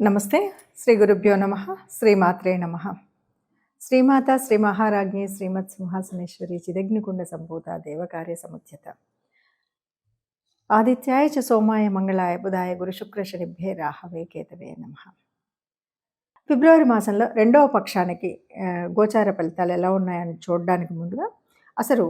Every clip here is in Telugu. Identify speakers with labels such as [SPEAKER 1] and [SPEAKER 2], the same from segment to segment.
[SPEAKER 1] నమస్తే. శ్రీ గురుభ్యో నమః. శ్రీమాత్రే నమః. శ్రీమాత శ్రీ మహారాజ్ఞి శ్రీమత్ సింహాసనేశ్వరి చిదగ్నికుండ సంభూత దేవకార్య సముద్యత ఆదిత్యాయ చ సోమాయ మంగళాయ బుధాయ గురు శుక్ర శనిభ్యే రాహవే కేతవే నమః. ఫిబ్రవరి మాసంలో రెండవ పక్షానికి గోచార ఫలితాలు ఎలా ఉన్నాయని చూడడానికి ముందుగా అసలు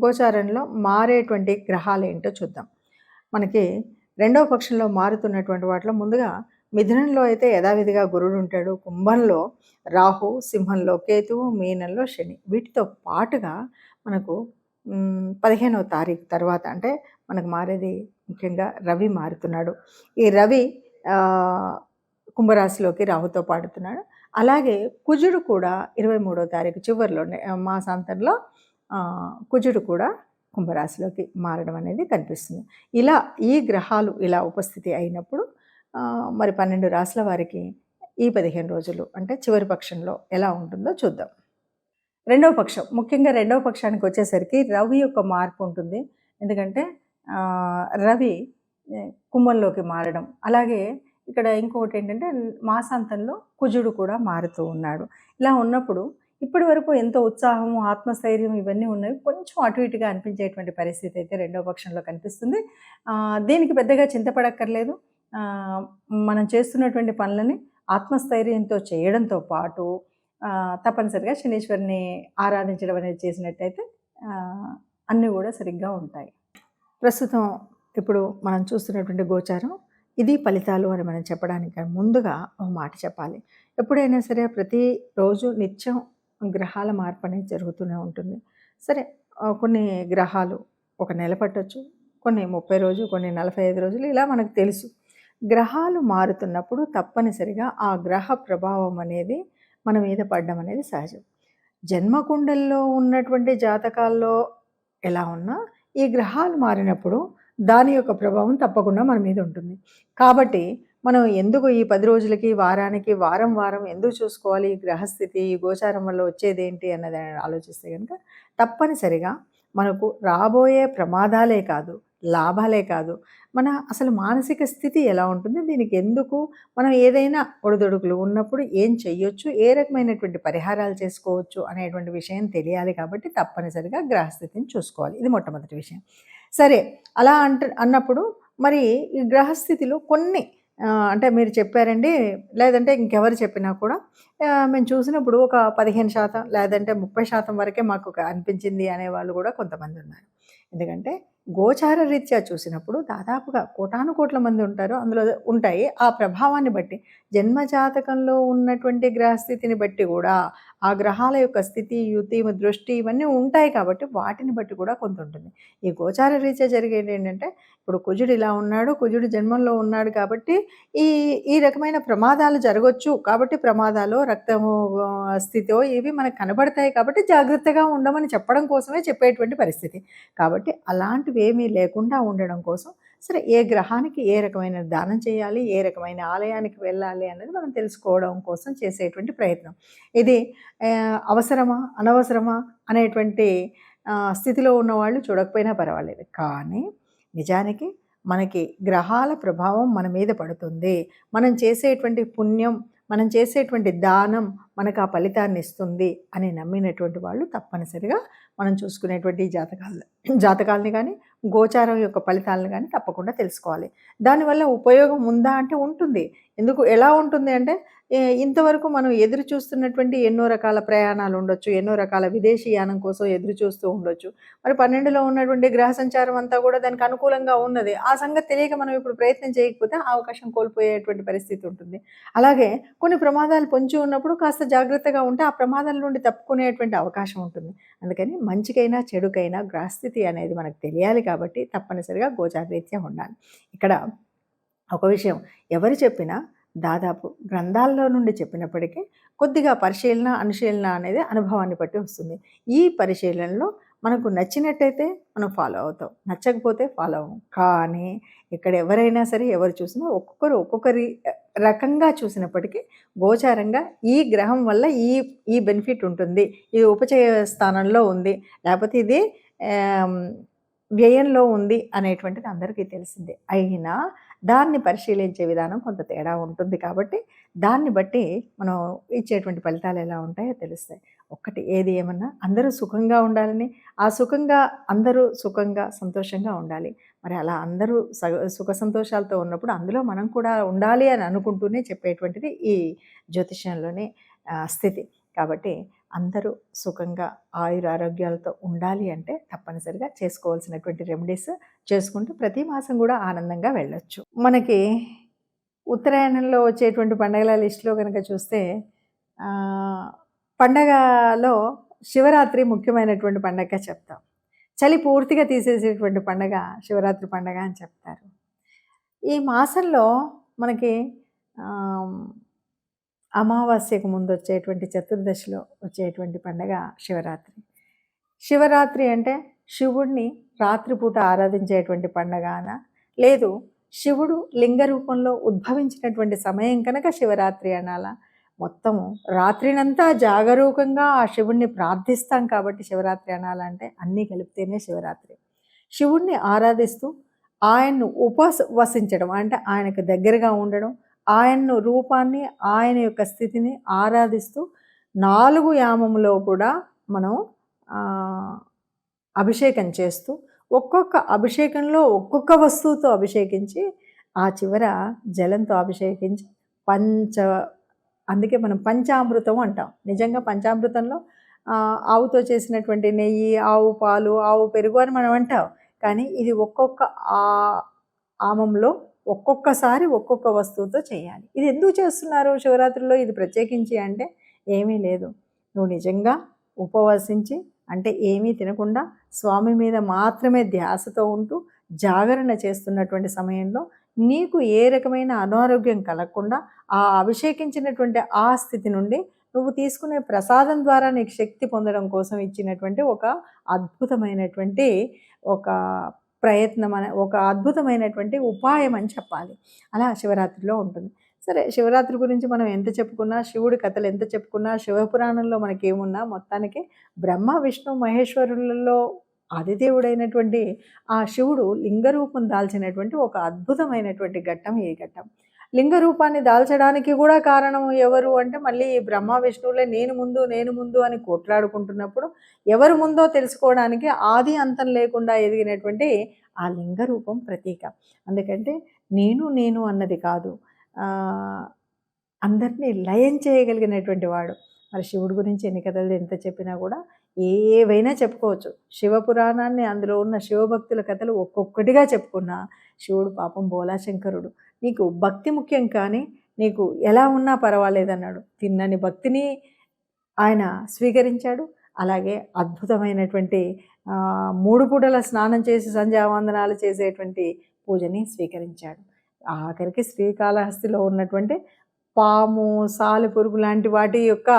[SPEAKER 1] గోచారంలో మారేటువంటి గ్రహాలు ఏంటో చూద్దాం. మనకి రెండవ పక్షంలో మారుతున్నటువంటి వాటిలో ముందుగా మిథునంలో అయితే యథావిధిగా గురుడు ఉంటాడు, కుంభంలో రాహు, సింహంలో కేతువు, మీనంలో శని. వీటితో పాటుగా మనకు 15వ తారీఖు తర్వాత అంటే మనకు మారేది ముఖ్యంగా రవి మారుతున్నాడు. ఈ రవి కుంభరాశిలోకి రాహుతో పాడుతున్నాడు. అలాగే కుజుడు కూడా 23వ తారీఖు చివరిలోనే మాసాంతంలో కుజుడు కూడా కుంభరాశిలోకి మారడం అనేది కనిపిస్తుంది. ఇలా ఈ గ్రహాలు ఇలా ఉపస్థితి అయినప్పుడు మరి 12 రాశుల వారికి ఈ 15 రోజులు అంటే చివరి పక్షంలో ఎలా ఉంటుందో చూద్దాం. రెండవ పక్షం, ముఖ్యంగా రెండవ పక్షానికి వచ్చేసరికి రవి యొక్క మార్పు ఉంటుంది. ఎందుకంటే రవి కుంభంలోకి మారడం, అలాగే ఇక్కడ ఇంకొకటి ఏంటంటే మాసాంతంలో కుజుడు కూడా మారుతూ ఉన్నాడు. ఇలా ఉన్నప్పుడు ఇప్పటి వరకు ఎంతో ఉత్సాహము, ఆత్మస్థైర్యం ఇవన్నీ ఉన్నాయి, కొంచెం అటు ఇటుగా అనిపించేటువంటి పరిస్థితి అయితే రెండవ పక్షంలో కనిపిస్తుంది. దీనికి పెద్దగా చింతపడక్కర్లేదు. మనం చేస్తున్నటువంటి పనులని ఆత్మస్థైర్యంతో చేయడంతో పాటు తప్పనిసరిగా శనీశ్వరుని ఆరాధించడం అనేది చేసినట్టయితే అన్నీ కూడా సరిగ్గా ఉంటాయి. ప్రస్తుతం ఇప్పుడు మనం చూస్తున్నటువంటి గోచారం ఇది ఫలితాలు అని మనం చెప్పడానికి ముందుగా ఒక మాట చెప్పాలి. ఎప్పుడైనా సరే ప్రతిరోజు నిత్యం గ్రహాల మార్పు అనేది జరుగుతూనే ఉంటుంది. సరే, కొన్ని గ్రహాలు ఒక నెల పట్టొచ్చు, కొన్ని 30 రోజులు, కొన్ని 45 రోజులు, ఇలా మనకు తెలుసు. గ్రహాలు మారుతున్నప్పుడు తప్పనిసరిగా ఆ గ్రహ ప్రభావం అనేది మన మీద పడడం అనేది సహజం. జన్మకుండల్లో ఉన్నటువంటి జాతకాల్లో ఎలా ఉన్నా ఈ గ్రహాలు మారినప్పుడు దాని యొక్క ప్రభావం తప్పకుండా మన మీద ఉంటుంది. కాబట్టి మనం ఎందుకు ఈ 10 రోజులకి, వారానికి, వారం ఎందుకు చూసుకోవాలి? ఈ గ్రహస్థితి, ఈ గోచారం వల్ల వచ్చేదేంటి అన్నది ఆలోచిస్తే కనుక తప్పనిసరిగా మనకు రాబోయే ప్రమాదాలే కాదు, లాభాలే కాదు, మన అసలు మానసిక స్థితి ఎలా ఉంటుంది, దీనికి ఎందుకు మనం ఏదైనా ఒడిదొడుకులు ఉన్నప్పుడు ఏం చెయ్యొచ్చు, ఏ రకమైనటువంటి పరిహారాలు చేసుకోవచ్చు అనేటువంటి విషయం తెలియాలి. కాబట్టి తప్పనిసరిగా గ్రహస్థితిని చూసుకోవాలి. ఇది మొట్టమొదటి విషయం. సరే, అలా అన్నప్పుడు మరి ఈ గ్రహస్థితిలో కొన్ని అంటే మీరు చెప్పారండి, లేదంటే ఇంకెవరు చెప్పినా కూడా మేము చూసినప్పుడు ఒక 15% లేదంటే 30% వరకే మాకు అనిపించింది అనేవాళ్ళు కూడా కొంతమంది ఉన్నారు. ఎందుకంటే గోచార రీత్యా చూసినప్పుడు దాదాపుగా కోటానుకోట్ల మంది ఉంటారు, అందులో ఉంటాయి. ఆ ప్రభావాన్ని బట్టి, జన్మజాతకంలో ఉన్నటువంటి గ్రహస్థితిని బట్టి కూడా, ఆ గ్రహాల యొక్క స్థితి, యుతి, దృష్టి ఇవన్నీ ఉంటాయి. కాబట్టి వాటిని బట్టి కూడా కొంత ఉంటుంది. ఈ గోచార రీత్యా జరిగేది ఏంటంటే, ఇప్పుడు కుజుడు ఇలా ఉన్నాడు, కుజుడు జన్మంలో ఉన్నాడు కాబట్టి ఈ ఈ రకమైన ప్రమాదాలు జరగవచ్చు. కాబట్టి ప్రమాదాలు, రక్తము స్థితో ఇవి మనకు కనబడతాయి. కాబట్టి జాగ్రత్తగా ఉండమని చెప్పడం కోసమే చెప్పేటువంటి పరిస్థితి. కాబట్టి అలాంటివి ఏమీ లేకుండా ఉండడం కోసం సరే, ఏ గ్రహానికి ఏ రకమైన దానం చేయాలి, ఏ రకమైన ఆలయానికి వెళ్ళాలి అన్నది మనం తెలుసుకోవడం కోసం చేసేటువంటి ప్రయత్నం. ఇది అవసరమా, అనవసరమా అనేటువంటి స్థితిలో ఉన్నవాళ్ళు చూడకపోయినా పర్వాలేదు. కానీ నిజానికి మనకి గ్రహాల ప్రభావం మన మీద పడుతుంది. మనం చేసేటువంటి పుణ్యం, మనం చేసేటువంటి దానం మనకు ఆ ఫలితాన్ని ఇస్తుంది అని నమ్మినటువంటి వాళ్ళు తప్పనిసరిగా మనం చూసుకునేటువంటి జాతకాలని కానీ, గోచారం యొక్క ఫలితాలను కానీ తప్పకుండా తెలుసుకోవాలి. దానివల్ల ఉపయోగం ఉందా అంటే ఉంటుంది. ఎందుకు, ఎలా ఉంటుంది అంటే, ఇంతవరకు మనం ఎదురు చూస్తున్నటువంటి ఎన్నో రకాల ప్రయాణాలు ఉండొచ్చు, ఎన్నో రకాల విదేశీయానం కోసం ఎదురు చూస్తూ ఉండొచ్చు. మరి 12లో ఉన్నటువంటి గ్రహ సంచారం అంతా కూడా దానికి అనుకూలంగా ఉన్నది. ఆ సంగతి తెలియక మనం ఇప్పుడు ప్రయత్నం చేయకపోతే ఆ అవకాశం కోల్పోయేటువంటి పరిస్థితి ఉంటుంది. అలాగే కొన్ని ప్రమాదాలు పొంచి ఉన్నప్పుడు కాస్త జాగ్రత్తగా ఉంటే ఆ ప్రమాదాల నుండి తప్పుకునేటువంటి అవకాశం ఉంటుంది. అందుకని మంచికైనా చెడుకైనా గ్రహస్థితి అనేది మనకు తెలియాలి. కాబట్టి తప్పనిసరిగా గోచారరీత్యా ఉండాలి. ఇక్కడ ఒక విషయం, ఎవరు చెప్పినా దాదాపు గ్రంథాల్లో నుండి చెప్పినప్పటికీ కొద్దిగా పరిశీలన, అనుశీలన అనేది అనుభవాన్ని బట్టి వస్తుంది. ఈ పరిశీలనలో మనకు నచ్చినట్టయితే మనం ఫాలో అవుతాం, నచ్చకపోతే ఫాలో అవ్వం. కానీ ఇక్కడ ఎవరైనా సరే, ఎవరు చూసినా ఒక్కొక్కరు ఒక్కొక్కరి రకంగా చూసినప్పటికీ గోచారంగా ఈ గ్రహం వల్ల ఈ బెనిఫిట్ ఉంటుంది, ఇది ఉపచయ స్థానంలో ఉంది, లేకపోతే ఇది వ్యయంలో ఉంది అనేటువంటిది అందరికీ తెలిసిందే. అయినా దాన్ని పరిశీలించే విధానం కొంత తేడా ఉంటుంది కాబట్టి దాన్ని బట్టి మనం ఇచ్చేటువంటి ఫలితాలు ఎలా ఉంటాయో తెలుస్తాయి. ఒక్కటి ఏది ఏమన్నా అందరూ సుఖంగా ఉండాలని, ఆ సుఖంగా అందరూ సుఖంగా, సంతోషంగా ఉండాలి. మరి అలా అందరూ సుఖ సంతోషాలతో ఉన్నప్పుడు అందులో మనం కూడా ఉండాలి అని అనుకుంటూనే చెప్పేటువంటిది ఈ జ్యోతిష్యంలోని స్థితి. కాబట్టి అందరూ సుఖంగా ఆయురారోగ్యాలతో ఉండాలి అంటే తప్పనిసరిగా చేసుకోవాల్సినటువంటి రెమెడీస్ చేసుకుంటూ ప్రతి మాసం కూడా ఆనందంగా వెళ్ళొచ్చు. మనకి ఉత్తరాయణంలో వచ్చేటువంటి పండగల లిస్టులో కనుక చూస్తే పండగలో శివరాత్రి ముఖ్యమైనటువంటి పండగగా చెప్తాం. చలి పూర్తిగా తీసేసేటువంటి పండగ శివరాత్రి పండగ అని చెప్తారు. ఈ మాసంలో మనకి అమావాస్యకు ముందు వచ్చేటువంటి చతుర్దశిలో వచ్చేటువంటి పండగ శివరాత్రి. శివరాత్రి అంటే శివుడిని రాత్రిపూట ఆరాధించేటువంటి పండగన, లేదు శివుడు లింగ రూపంలో ఉద్భవించినటువంటి సమయం కనుక శివరాత్రి అనాలా. మొత్తము రాత్రినంతా జాగరూకంగా ఆ శివుణ్ణి ప్రార్థిస్తాం కాబట్టి శివరాత్రి అనాలంటే అన్నీ కలిపితేనే శివరాత్రి. శివుణ్ణి ఆరాధిస్తూ ఆయన్ను ఉపవసించడం అంటే ఆయనకు దగ్గరగా ఉండడం, ఆయన్ను రూపాన్ని, ఆయన యొక్క స్థితిని ఆరాధిస్తూ 4 యామములో కూడా మనం అభిషేకం చేస్తూ ఒక్కొక్క అభిషేకంలో ఒక్కొక్క వస్తువుతో అభిషేకించి ఆ చివర జలంతో అభిషేకించి అందుకే మనం పంచామృతం అంటాం. నిజంగా పంచామృతంలో ఆవుతో చేసినటువంటి నెయ్యి, ఆవు పాలు, ఆవు పెరుగు అని మనం అంటాం. కానీ ఇది ఒక్కొక్క ఆమంలో ఒక్కొక్కసారి ఒక్కొక్క వస్తువుతో చేయాలి. ఇది ఎందుకు చేస్తున్నారు శివరాత్రిలో ఇది ప్రత్యేకించి అంటే ఏమీ లేదు. నువ్వు నిజంగా ఉపవసించి అంటే ఏమీ తినకుండా స్వామి మీద మాత్రమే ధ్యాసతో ఉంటూ జాగరణ చేస్తున్నటువంటి సమయంలో నీకు ఏ రకమైన అనారోగ్యం కలగకుండా ఆ అభిషేకించినటువంటి ఆ స్థితి నుండి నువ్వు తీసుకునే ప్రసాదం ద్వారా నీకు శక్తి పొందడం కోసం ఇచ్చినటువంటి ఒక అద్భుతమైనటువంటి ఒక ప్రయత్నం ఒక అద్భుతమైనటువంటి ఉపాయం అని చెప్పాలి. అలా శివరాత్రిలో ఉంటుంది. సరే, శివరాత్రి గురించి మనం ఎంత చెప్పుకున్నా, శివుడి కథలు ఎంత చెప్పుకున్నా, శివపురాణంలో మనకేమున్నా మొత్తానికి బ్రహ్మ విష్ణు మహేశ్వరులలో ఆదిదేవుడైనటువంటి ఆ శివుడు లింగరూపం దాల్చినటువంటి ఒక అద్భుతమైనటువంటి ఘట్టం ఈ ఘట్టం. లింగ రూపాన్ని దాల్చడానికి కూడా కారణం ఎవరు అంటే మళ్ళీ బ్రహ్మ విష్ణువులే నేను ముందు అని కొట్లాడుకుంటున్నప్పుడు ఎవరు ముందో తెలుసుకోవడానికి ఆది అంతం లేకుండా ఎదిగినటువంటి ఆ లింగ రూపం ప్రతీక. అందుకంటే నేను అన్నది కాదు, అందరినీ లయం చేయగలిగినటువంటి వాడు. మరి శివుడి గురించి ఎన్ని కథలు ఎంత చెప్పినా కూడా ఏవైనా చెప్పుకోవచ్చు. శివపురాణాన్ని అందులో ఉన్న శివభక్తుల కథలు ఒక్కొక్కటిగా చెప్పుకున్నా శివుడు పాపం బోలాశంకరుడు. నీకు భక్తి ముఖ్యం కానీ నీకు ఎలా ఉన్నా పర్వాలేదన్నాడు. తిన్నని భక్తిని ఆయన స్వీకరించాడు. అలాగే అద్భుతమైనటువంటి 3 పూటల స్నానం చేసి సంధ్యావందనాలు చేసేటువంటి పూజని స్వీకరించాడు. ఆఖరికి శ్రీకాళహస్తిలో ఉన్నటువంటి పాము, సాలెపురుగు లాంటి వాటి యొక్క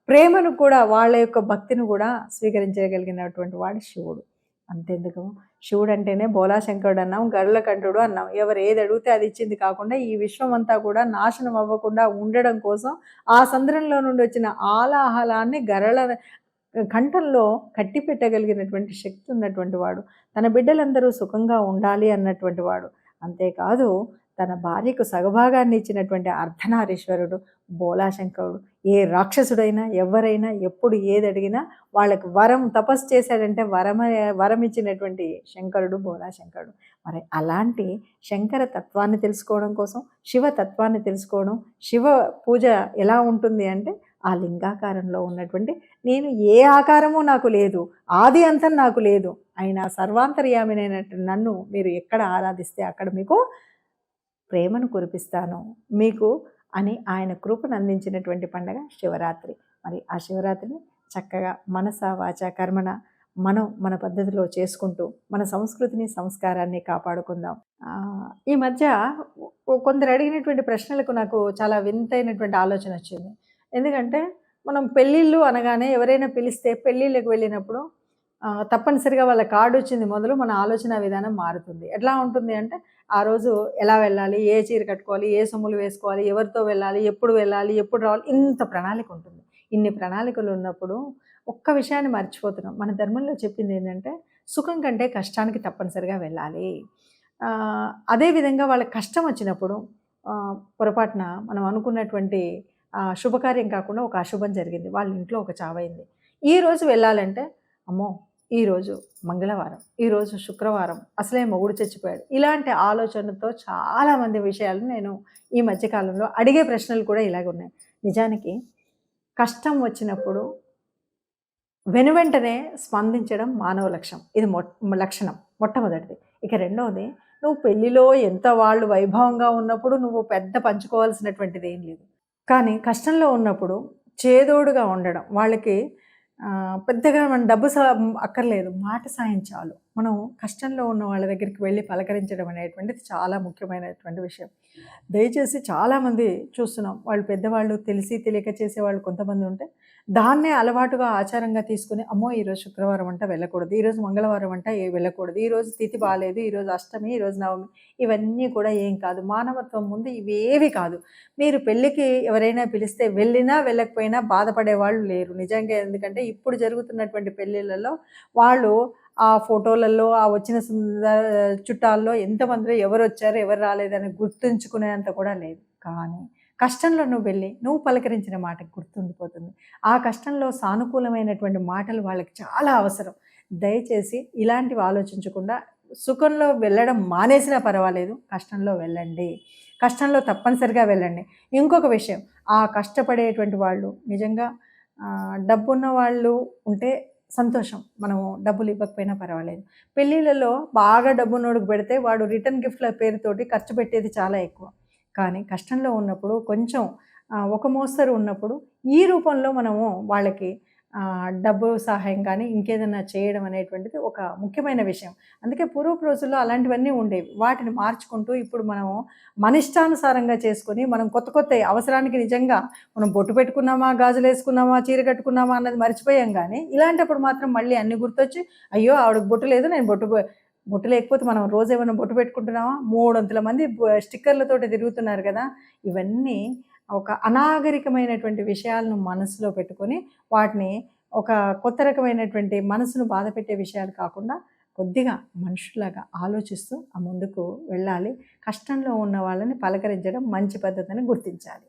[SPEAKER 1] ప్రేమను కూడా, వాళ్ళ యొక్క భక్తిని కూడా స్వీకరించగలిగినటువంటి వాడు శివుడు. అంతెందుకు, శివుడు అంటేనే బోలాశంకరుడు అన్నాం, గరులకంఠుడు అన్నాం. ఎవరు ఏది అడిగితే అది ఇచ్చింది కాకుండా ఈ విశ్వం అంతా కూడా నాశనం అవ్వకుండా ఉండడం కోసం ఆ సంద్రంలో నుండి వచ్చిన ఆలాహలాన్ని గరళ కంఠంలో కట్టి పెట్టగలిగినటువంటి శక్తి ఉన్నటువంటి వాడు. తన బిడ్డలందరూ సుఖంగా ఉండాలి అన్నటువంటి వాడు. అంతేకాదు తన భార్యకు సగభాగాన్ని ఇచ్చినటువంటి అర్ధనారీశ్వరుడు బోలాశంకరుడు. ఏ రాక్షసుడైనా ఎవరైనా ఎప్పుడు ఏది అడిగినా వాళ్ళకు తపస్సు చేశాడంటే వరం ఇచ్చినటువంటి శంకరుడు బోలాశంకరుడు. మరి అలాంటి శంకర తత్వాన్ని తెలుసుకోవడం కోసం, శివ తత్వాన్ని తెలుసుకోవడం, శివ పూజ ఎలా ఉంటుంది అంటే ఆ లింగాకారంలో ఉన్నటువంటి నేను ఏ ఆకారము నాకు లేదు, ఆది అంతం నాకు లేదు, అయినా సర్వాంతర్యామినైనట్టు నన్ను మీరు ఎక్కడ ఆరాధిస్తే అక్కడ మీకు ప్రేమను కురిపిస్తాను మీకు అని ఆయన కృపను అందించినటువంటి పండగ శివరాత్రి. మరి ఆ శివరాత్రిని చక్కగా మనస వాచ కర్మణ మనం మన పద్ధతిలో చేసుకుంటూ మన సంస్కృతిని సంస్కారాన్ని కాపాడుకుందాం. ఈ మధ్య కొందరు అడిగినటువంటి ప్రశ్నలకు నాకు చాలా వింతైనటువంటి ఆలోచన వచ్చింది. ఎందుకంటే మనం పెళ్ళిళ్ళు అనగానే ఎవరైనా పిలిస్తే పెళ్ళిళ్ళకి వెళ్ళినప్పుడు తప్పనిసరిగా వాళ్ళ కార్డు వచ్చింది మొదలు మన ఆలోచన విధానం మారుతుంది. ఎట్లా ఉంటుంది అంటే ఆ రోజు ఎలా వెళ్ళాలి, ఏ చీర కట్టుకోవాలి, ఏ సొమ్ములు వేసుకోవాలి, ఎవరితో వెళ్ళాలి, ఎప్పుడు రావాలి, ఇంత ప్రణాళిక ఉంటుంది. ఇన్ని ప్రణాళికలు ఉన్నప్పుడు ఒక్క విషయాన్ని మర్చిపోతున్నాం. మన ధర్మంలో చెప్పింది ఏంటంటే సుఖం కంటే కష్టానికి తప్పనిసరిగా వెళ్ళాలి. అదే విధంగా వాళ్ళకి కష్టం వచ్చినప్పుడు పొరపాటున మనం అనుకున్నటువంటి శుభకార్యం కాకుండా ఒక అశుభం జరిగింది. వాళ్ళ ఇంట్లో ఒక చావయింది. ఈరోజు వెళ్ళాలంటే, అమ్మో! ఈరోజు మంగళవారం, ఈరోజు శుక్రవారం, అసలే మొగుడు చచ్చిపోయాడు. ఇలాంటి ఆలోచనతో చాలామంది విషయాలు నేను ఈ మధ్య కాలంలో అడిగే ప్రశ్నలు కూడా ఇలాగే ఉన్నాయి. నిజానికి కష్టం వచ్చినప్పుడు వెనువెంటనే స్పందించడం మానవ లక్షణం. ఇది లక్షణం మొట్టమొదటిది. ఇక రెండవది, నువ్వు పెళ్లిలో ఎంత వాళ్ళు వైభవంగా ఉన్నప్పుడు నువ్వు పెద్ద పంచుకోవాల్సినటువంటిదేం లేదు. కానీ కష్టంలో ఉన్నప్పుడు చేదోడుగా ఉండడం. వాళ్ళకి పెద్దగా మన డబ్బు అక్కర్లేదు. మాట సాయం చాలు. మనం కష్టంలో ఉన్న వాళ్ళ దగ్గరికి వెళ్ళి పలకరించడం అనేటువంటిది చాలా ముఖ్యమైనటువంటి విషయం. దయచేసి చాలామంది చూస్తున్నాం. వాళ్ళు పెద్దవాళ్ళు తెలిసి తెలియక చేసేవాళ్ళు కొంతమంది ఉంటే, దాన్నే అలవాటుగా ఆచారంగా తీసుకొని, అమ్మో! ఈరోజు శుక్రవారం అంట వెళ్ళకూడదు. ఈరోజు మంగళవారం అంట వెళ్ళకూడదు. ఈరోజు తిథి బాలేదు. ఈరోజు అష్టమి, ఈరోజు నవమి. ఇవన్నీ కూడా ఏం కాదు. మానవత్వం ముందు ఇవేవి కాదు. మీరు పెళ్ళికి ఎవరైనా పిలిస్తే వెళ్ళినా వెళ్ళకపోయినా బాధపడే వాళ్ళు లేరు. నిజంగా ఎందుకంటే ఇప్పుడు జరుగుతున్నటువంటి పెళ్ళిళ్ళలో వాళ్ళు ఆ ఫోటోలలో ఆ వచ్చిన చుట్టాల్లో ఎంతమందిలో ఎవరొచ్చారు, ఎవరు రాలేదని గుర్తుంచుకునేంత కూడా లేదు. కానీ కష్టంలో నువ్వు వెళ్ళి నువ్వు పలకరించిన మాటకు గుర్తుండిపోతుంది. ఆ కష్టంలో సానుకూలమైనటువంటి మాటలు వాళ్ళకి చాలా అవసరం. దయచేసి ఇలాంటివి ఆలోచించకుండా సుఖంలో వెళ్ళడం మానేసినా పర్వాలేదు, కష్టంలో వెళ్ళండి. కష్టంలో తప్పనిసరిగా వెళ్ళండి. ఇంకొక విషయం, ఆ కష్టపడేటువంటి వాళ్ళు నిజంగా డబ్బున్న వాళ్ళు ఉంటే సంతోషం. మనము డబ్బులు ఇవ్వకపోయినా పర్వాలేదు. పెళ్ళిళ్ళలో బాగా డబ్బున్నోడికి పెడితే వాడు రిటర్న్ గిఫ్ట్‌ల పేరుతోటి ఖర్చు పెట్టేది చాలా ఎక్కువ. కానీ కష్టంలో ఉన్నప్పుడు కొంచెం ఒక మోస్తరు ఉన్నప్పుడు ఈ రూపంలో మనము వాళ్ళకి డబ్బు సహాయం కానీ ఇంకేదన్నా చేయడం అనేటువంటిది ఒక ముఖ్యమైన విషయం. అందుకే పూర్వపు రోజుల్లో అలాంటివన్నీ ఉండేవి. వాటిని మార్చుకుంటూ ఇప్పుడు మనము మన ఇష్టానుసారంగా చేసుకొని మనం కొత్త కొత్తయి అవసరానికి నిజంగా మనం బొట్టు పెట్టుకున్నామా, గాజులేసుకున్నామా, చీర కట్టుకున్నామా అన్నది మర్చిపోయాం గానీ, ఇలాంటప్పుడు మాత్రం మళ్ళీ అన్నీ గుర్తొచ్చి, అయ్యో! ఆవిడకి బొట్టు లేదు, నేను బొట్టు లేకపోతే మనం రోజేమన్నా బొట్టు పెట్టుకుంటున్నామా? మూడొంతుల మంది స్టిక్కర్‌లతోటి తిరుగుతున్నారు గదా! ఇవన్నీ ఒక అనాగరికమైనటువంటి విషయాలను మనసులో పెట్టుకొని, వాటిని ఒక కొత్త రకమైనటువంటి మనసును బాధపెట్టే విషయాలు కాకుండా, కొద్దిగా మనుషుల్లాగా ఆలోచిస్తూ ముందుకు వెళ్ళాలి. కష్టంలో ఉన్న వాళ్ళని పలకరించడం మంచి పద్ధతని గుర్తించాలి.